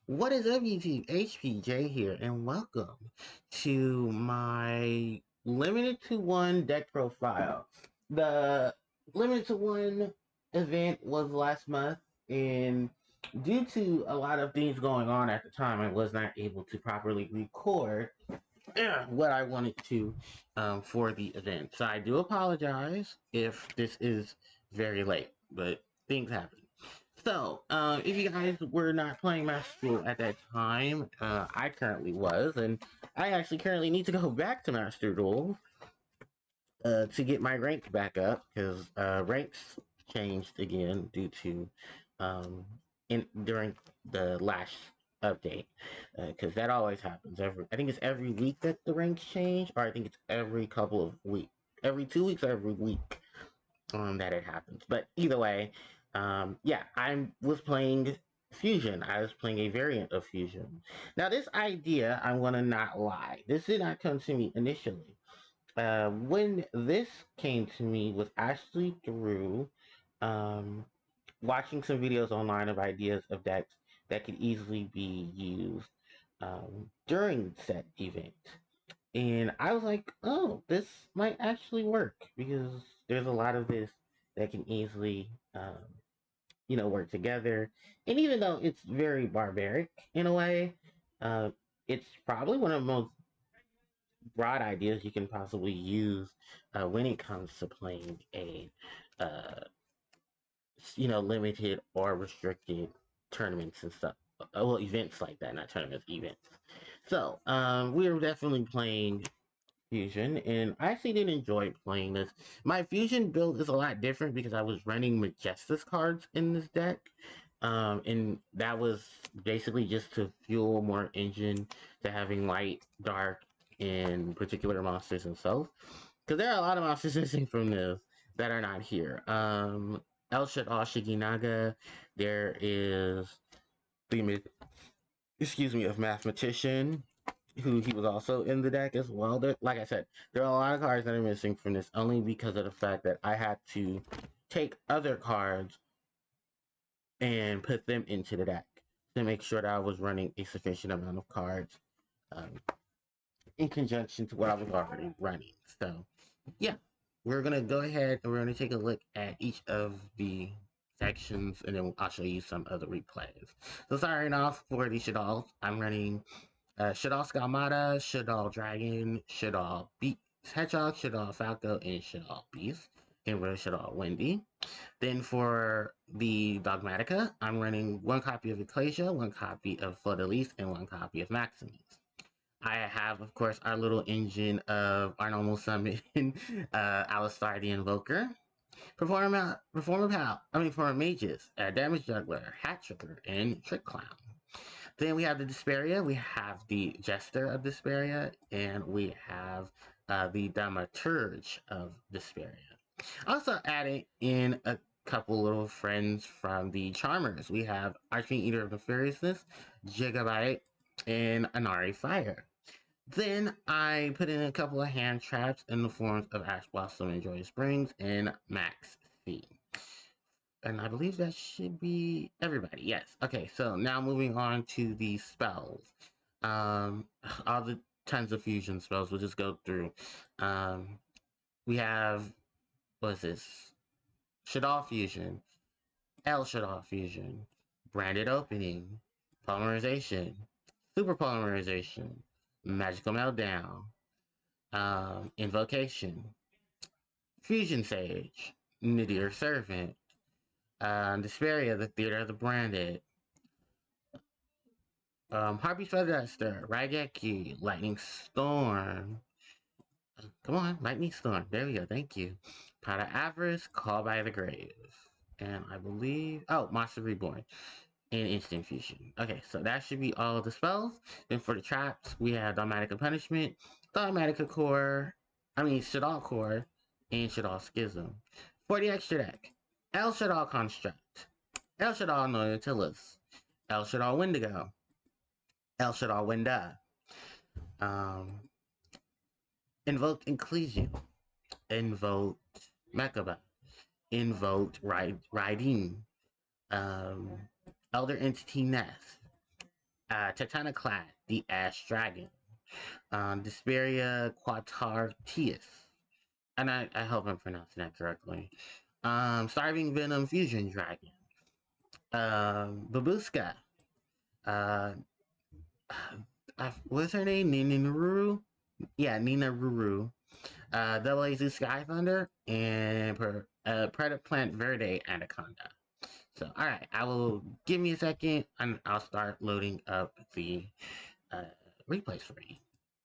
What is up, YouTube? HPJ here, and welcome to my limited to one deck profile. The limited to one event was last month, and due to a lot of things going on at the time, I was not able to properly record what I wanted to for the event. So I do apologize if this is very late, but things happen. So, if you guys were not playing Master Duel at that time, I currently was, and I actually currently need to go back to Master Duel to get my rank back up, because ranks changed again due to during the last update, because that always happens. I think it's every week that the ranks change, or I think it's every couple of weeks, every 2 weeks, or every week that it happens. But either way, yeah, I was playing Fusion. I was playing a variant of Fusion. Now, this idea, I'm gonna not lie, this did not come to me initially. When this came to me was actually through um, watching some videos online of ideas of decks that could easily be used during said event. And I was like, oh, this might actually work because there's a lot of this that can easily, work together. And even though it's very barbaric in a way, uh, it's probably one of the most broad ideas you can possibly use when it comes to playing a, uh, limited or restricted tournaments and stuff. Well, events like that, not tournaments, events. So, we were definitely playing Fusion, and I actually did enjoy playing this. My Fusion build is a lot different because I was running Magistus cards in this deck, and that was basically just to fuel more engine to having light, dark, and particular monsters themselves. Because there are a lot of monsters missing from this that are not here. El Shaddoll Shiginaga, there is the excuse me, of Mathematician, who he was also in the deck as well. Like I said, there are a lot of cards that are missing from this only because of the fact that I had to take other cards and put them into the deck to make sure that I was running a sufficient amount of cards um, in conjunction to what I was already running. So, yeah, we're going to go ahead and we're going to take a look at each of the sections, and then I'll show you some other replays. So starting off for the Shaddoll, I'm running Shaddoll Skalmata, Shaddoll Dragon, Shaddoll Beast Hedgehog, Shaddoll Falco, and Shaddoll Beast. And we're Shaddoll Wendy. Then for the Dogmatika, I'm running one copy of Ecclesia, one copy of Fleur-de-Lis, and one copy of Maximus. I have, of course, our little engine of our normal summon, Alistar the Invoker. For mages, Damage Juggler, Hat Tricker, and Trick Clown. Then we have the Desperia, we have the Jester of Desperia, and we have the Dramaturge of Desperia. Also adding in a couple little friends from the Charmers. We have Archfiend Eater of Nefariousness, Gigabyte, and Anari Fire. Then I put in a couple of hand traps in the forms of Ash Blossom and Joyous Springs and Max C. And I believe that should be everybody. Yes. Okay, so now moving on to the spells. All the tons of fusion spells. We'll just go through. We have, what is this? Shaddoll Fusion, El Shaddoll Fusion, Branded Opening, Polymerization, Super Polymerization, Magical Meltdown, Invocation, Fusion Sage, Nadir Servant, Desperia, the Theater of the Branded, Harpie Featherduster, Raigeki, Lightning Storm. Come on, Lightning Storm. There we go. Thank you. Pot of Avarice, Call by the Grave. And I believe... Oh, Monster Reborn. And Instant Fusion. Okay, so that should be all of the spells. Then for the traps, we have Dogmatika Punishment, Dogmatika Core, Shaddoll Core, and Shaddoll Schism. For the extra deck, El Shaddoll Construct, El Shaddoll Nautilus, El Shaddoll Wendigo, El Shaddoll Wenda, Invoked Ecclesia, Invoked Mechaba, Invoked Riding, Elder Entity Nest, Titaniclad, the Ash Dragon. Despia quatartius. And I hope I'm pronouncing that correctly. Starving Venom Fusion Dragon. Babuska. Uh, what's her name? Nina Ruru? Yeah, Nina Ruru. Double AZ Sky Thunder, and Predator Plant Verde Anaconda. So, alright, I will give me a second and I'll start loading up the uh, replays for you.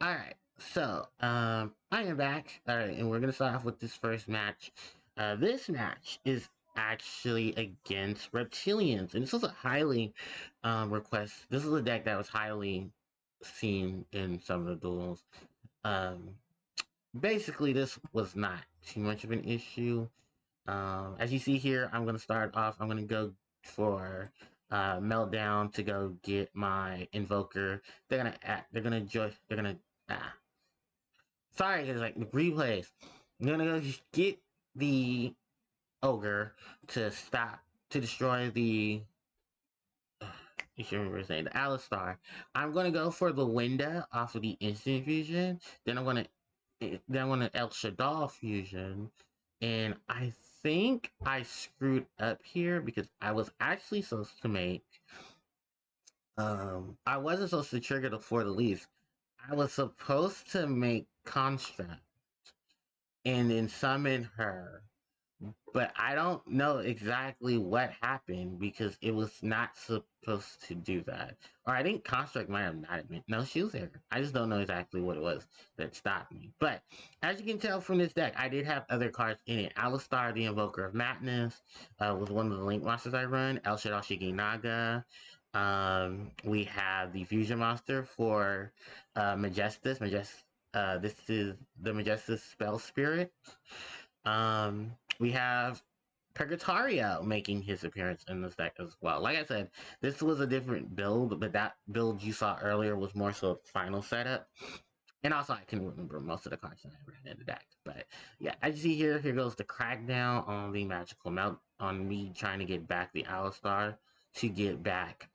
Alright, so I am back. Alright, and we're gonna start off with this first match. This match is actually against reptilians, and this was a highly this is a deck that was highly seen in some of the duels. Basically, this was not too much of an issue. As you see here, I'm gonna start off. I'm gonna go for Meltdown to go get my Invoker. They're gonna join. They're gonna sorry, it's like the replays. I'm gonna go get the Ogre to destroy the you should remember saying the Alistar. I'm gonna go for the Winda off of the instant fusion. Then I'm gonna El Shaddoll fusion, and I think I screwed up here because I was actually supposed to make I wasn't supposed to trigger the For the Leaves. I was supposed to make Construct and then summon her, but I don't know exactly what happened because it was not supposed to do that. Or I think Construct might have not been. No, she was there. I just don't know exactly what it was that stopped me. But as you can tell from this deck, I did have other cards in it. Alistar, the Invoker of Madness, was one of the Link monsters I run. El Shaddai Shiginaga. We have the Fusion monster for Magistus. This is the Magistus Spell Spirit. We have Purgatorio making his appearance in this deck as well. Like I said, this was a different build, but that build you saw earlier was more so final setup. And also, I can remember most of the cards that I ran in the deck. But yeah, as you see here, here goes the Crackdown on the Magical Melt, on me trying to get back the Alistar to get back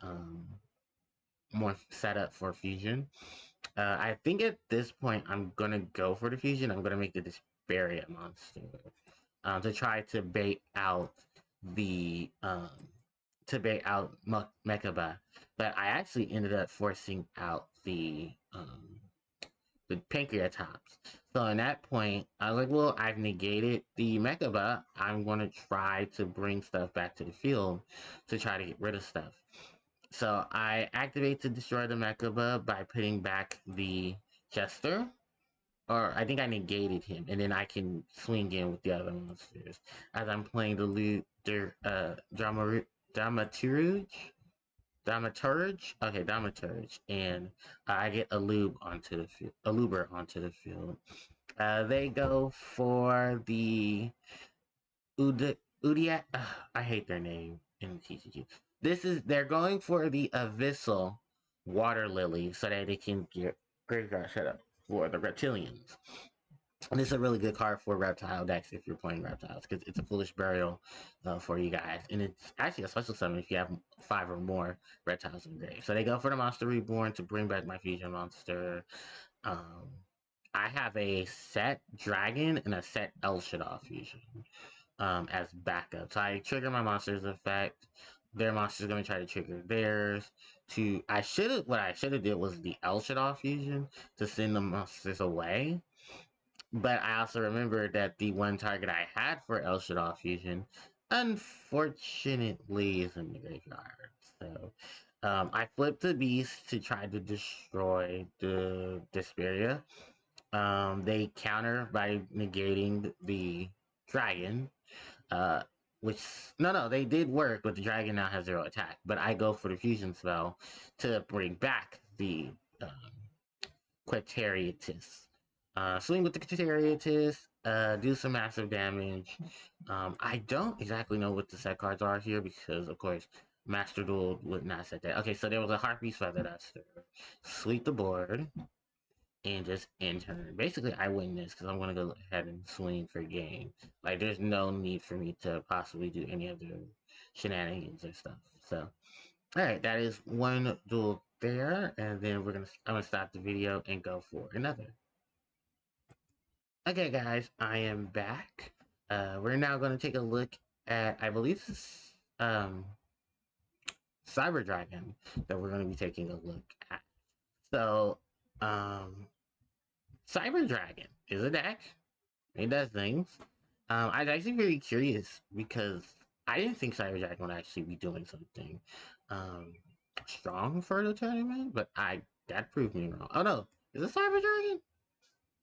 more setup for Fusion. I think at this point, I'm going to go for the Fusion. I'm going to make the Despia monster. To try to bait out the Mechaba, but I actually ended up forcing out the Pancreatops. So in that point, I was like, well, I've negated the Mechaba. I'm going to try to bring stuff back to the field to try to get rid of stuff. So I activate to destroy the Mechaba by putting back the Chester. Or I think I negated him, and then I can swing in with the other monsters as I'm playing the Dramaturge. Okay, Dramaturge, and I get a Luber onto the field. They go for the Udiat. I hate their name in TCG. They're going for the Abyssal Water Lily so that they can get graveyard set up for the reptilians. And it's a really good card for reptile decks if you're playing reptiles, because it's a Foolish Burial for you guys. And it's actually a special summon if you have 5 or more reptiles in grave. So they go for the Monster Reborn to bring back my Fusion monster. I have a set Dragon and a set El Shaddai Fusion as backup. So I trigger my monster's effect. Their monster's going to try to trigger theirs. What I should have did was the El Shaddai Fusion to send the monsters away. But I also remembered that the one target I had for El Shaddai Fusion, unfortunately, is in the graveyard. So I flipped the beast to try to destroy the Despia. They counter by negating the dragon. They did work, but the dragon now has 0 attack. But I go for the fusion spell to bring back the Quateriotis. Swing with the Quateriotis, do some massive damage. I don't exactly know what the set cards are here because, of course, Master Duel would not set that. Okay, so there was a Harpie's Feather Duster. Sweep the board and just end turn. Basically, I win this because I'm going to go ahead and swing for game. Like, there's no need for me to possibly do any other shenanigans or stuff. So, alright, that is one duel there, and then I'm gonna stop the video and go for another. Okay, guys, I am back. We're now going to take a look at, I believe, Cyber Dragon that we're going to be taking a look at. So, Cyber Dragon is a deck. It does things. I was actually very curious because I didn't think Cyber Dragon would actually be doing something um, strong for the tournament, but that proved me wrong. Oh no, is it Cyber Dragon?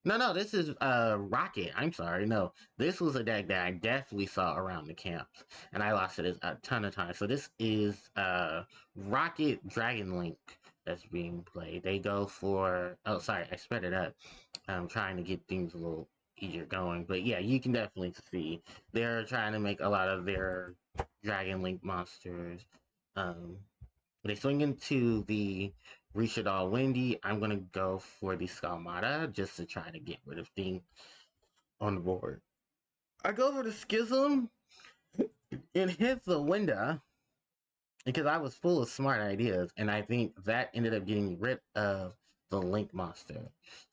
No, this is Rocket. I'm sorry. No, this was a deck that I definitely saw around the camps, and I lost it a ton of times. So this is Rocket Dragon Link that's being played. They go for. Oh, sorry, I sped it up. I'm trying to get things a little easier going, but yeah, you can definitely see they're trying to make a lot of their Dragon Link monsters. Um, they swing into the Shaddoll Windy. I'm gonna go for the Skalmata just to try to get rid of things on the board. I go for the Schism. It hits the window because I was full of smart ideas, and I think that ended up getting rid of the Link monster.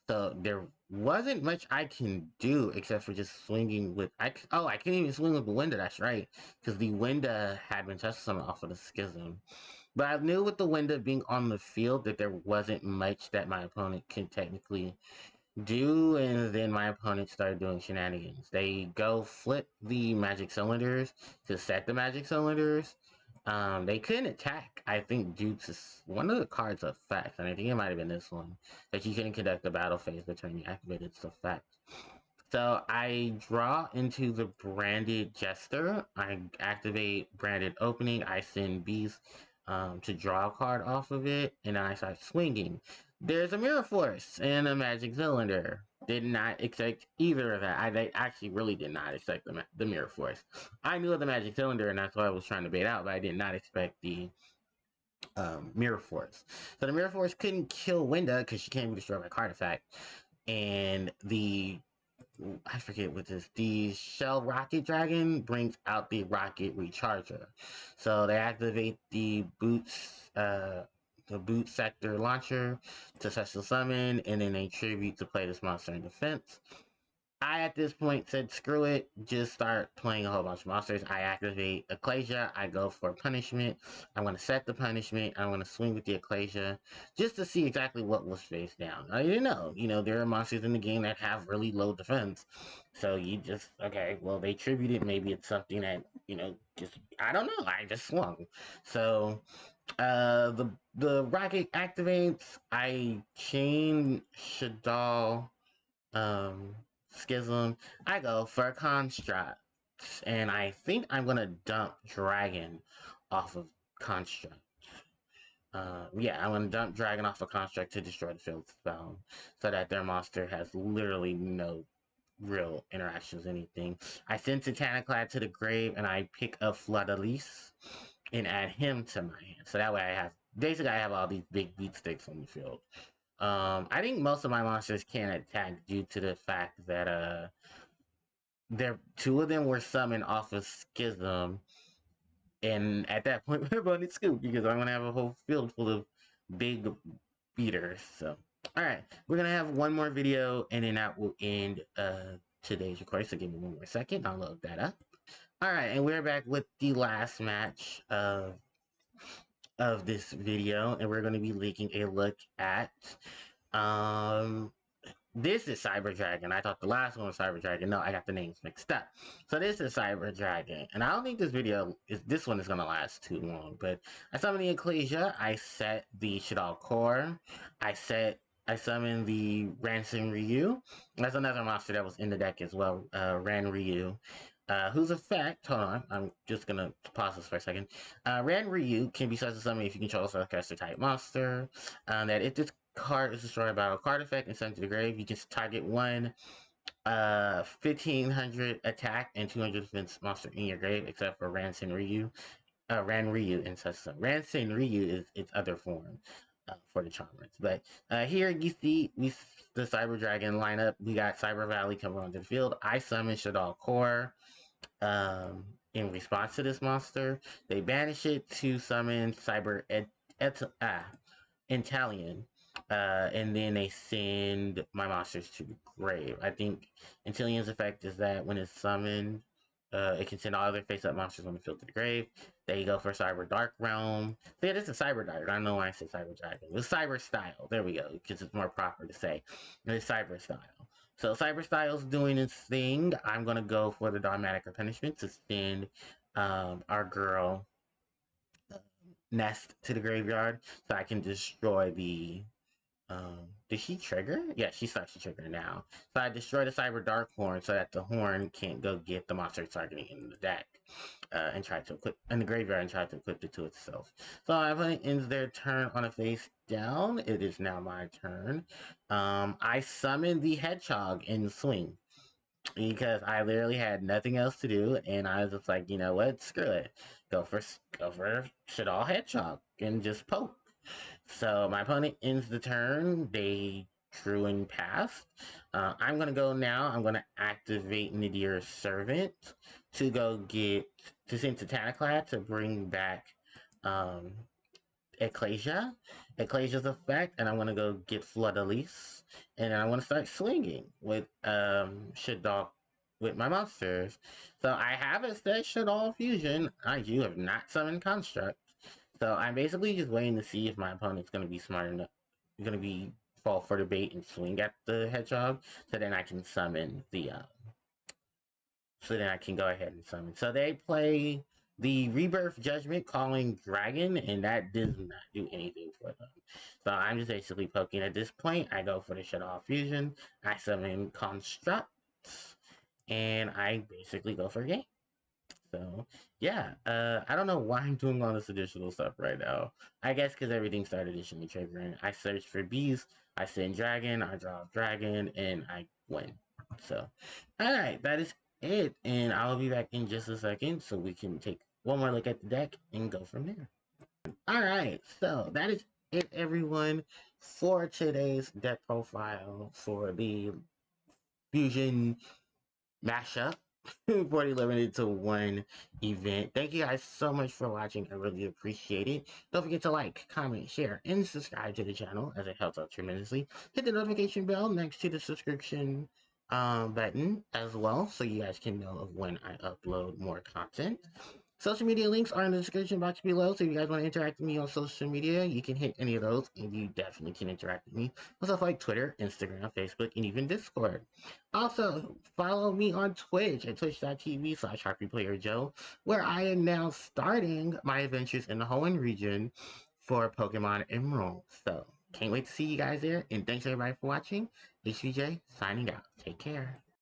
So there wasn't much I can do except for just swinging with. I can't even swing with the window. That's right, because the window had been touched some off of the Schism. But I knew with the window being on the field that there wasn't much that my opponent can technically do, and then my opponent started doing shenanigans. They go flip the magic cylinders to set the magic cylinders. They couldn't attack, I think, due to one of the cards' effects, and I think it might have been this one, that you couldn't conduct the battle phase the turn you activated its effect. So I draw into the Branded Jester. I activate Branded Opening. I send Beast to draw a card off of it, and then I start swinging. There's a Mirror Force and a Magic Cylinder. Did not expect either of that. I actually really did not expect the Mirror Force. I knew of the Magic Cylinder, and that's what I was trying to bait out, but I did not expect the Mirror Force. So the Mirror Force couldn't kill Winda because she can't be destroyed by card effect. And I forget what this. The Shell Rocket Dragon brings out the Rocket Recharger. So they activate the boot sector launcher to special summon, and then they tribute to play this monster in defense. I, at this point, said, screw it, just start playing a whole bunch of monsters. I activate Ecclesia, I go for punishment. I'm going to set the punishment, I'm going to swing with the Ecclesia, just to see exactly what was face down. I didn't know, there are monsters in the game that have really low defense. So you just, okay, well, they tributed, maybe it's something that, just, I don't know, I just swung. So, the Rocket activates, I chain Shaddoll, Schism. I go for a Construct, and I think I'm gonna dump Dragon off of Construct. Yeah, I'm gonna dump Dragon off of Construct to destroy the field spell, so that their monster has literally no real interactions, anything. I send Titaniclad to the grave, and I pick up Floodalise and add him to my hand. So that way I have all these big beat sticks on the field. I think most of my monsters can't attack due to the fact that two of them were summoned off of Schism, and at that point my opponent's scoop because I'm gonna have a whole field full of big beaters. So, all right, we're gonna have one more video, and then that will end today's recording. So give me one more second, I'll load that up. All right, and we're back with the last match of this video, and we're going to be taking a look at this is Cyber Dragon. I thought the last one was Cyber Dragon. No, I got the names mixed up. So this is Cyber Dragon, and I don't think this one is gonna last too long. But I summon the Ecclesia. I set the Shaddoll Core. I summon the Ransom Ryu. That's another monster that was in the deck as well. Ran Ryu. Whose effect, hold on, I'm just gonna pause this for a second. Ran Ryu can be such a summon if you control a spellcaster type monster. That if this card is destroyed by a card effect and sent to the grave, you can target one 1500 attack and 200 defense monster in your grave, except for Ransom Ryu. Ran Ryu and such. Ransom Ryu is its other form for the Charmers. But here you see the Cyber Dragon lineup. We got Cyber Valley coming onto the field. I summon Shaddoll Core in response to this monster. They banish it to summon Intalion. And then they send my monsters to the grave. I think Intilion's effect is that when it's summoned, it can send all other face-up monsters on the field to the grave. There you go for Cyber Dark Realm. So yeah, this is Cyber Dark. I don't know why I say Cyber Dragon. It's Cyber Style. There we go, because it's more proper to say. It's Cyber Style. So Cyber Style's doing its thing. I'm gonna go for the Dogmatika punishment to send our girl Nest to the graveyard so I can destroy the did she trigger? Yeah, she starts to trigger now. So I destroy the Cyber Dark Horn so that the horn can't go get the monster targeting in the deck. And try to equip in the graveyard and try to equip it to itself. So my opponent ends their turn on a face down. It is now my turn. I summon the hedgehog in swing because I literally had nothing else to do, and I was just like, you know what, screw it, go for Shaddoll hedgehog and just poke. So my opponent ends the turn. They drew and passed. I'm gonna go now. I'm gonna activate Nadir Servant to go get to send to Tantaclad to bring back um, Ecclesia. Ecclesia's effect, and I'm gonna go get Flood Elise, and then I want to start swinging with Shaddoll with my monsters. So I have a set Shaddoll fusion. I do have not summoned Construct. So I'm basically just waiting to see if my opponent's gonna be smart enough, gonna be fall for the bait and swing at the hedgehog, so then I can summon the so then I can go ahead and summon. So they play the Rebirth Judgment Calling Dragon, and that does not do anything for them. So I'm just basically poking at this point. I go for the Shaddoll Fusion, I summon Constructs, and I basically go for a game. So yeah, I don't know why I'm doing all this additional stuff right now. I guess because everything started additionally triggering. I search for bees, I send dragon, I draw dragon, and I win. So, all right, that is it, and I'll be back in just a second so we can take one more look at the deck and go from there. All right, so that is it, everyone, for today's deck profile for the Fusion mashup for the limited to one event. Thank you guys so much for watching. I really appreciate it. Don't forget to like, comment, share, and subscribe to the channel as it helps out tremendously. Hit the notification bell next to the subscription button as well so you guys can know of when I upload more content. Social media links are in the description box below, so if you guys want to interact with me on social media, you can hit any of those, and you definitely can interact with me on stuff like Twitter, Instagram, Facebook, and even Discord. Also, follow me on Twitch at twitch.tv/HarpiePlayerJoe, where I am now starting my adventures in the Hoenn region for Pokemon Emerald. So, can't wait to see you guys there, and thanks everybody for watching. HVJ, signing out. Take care.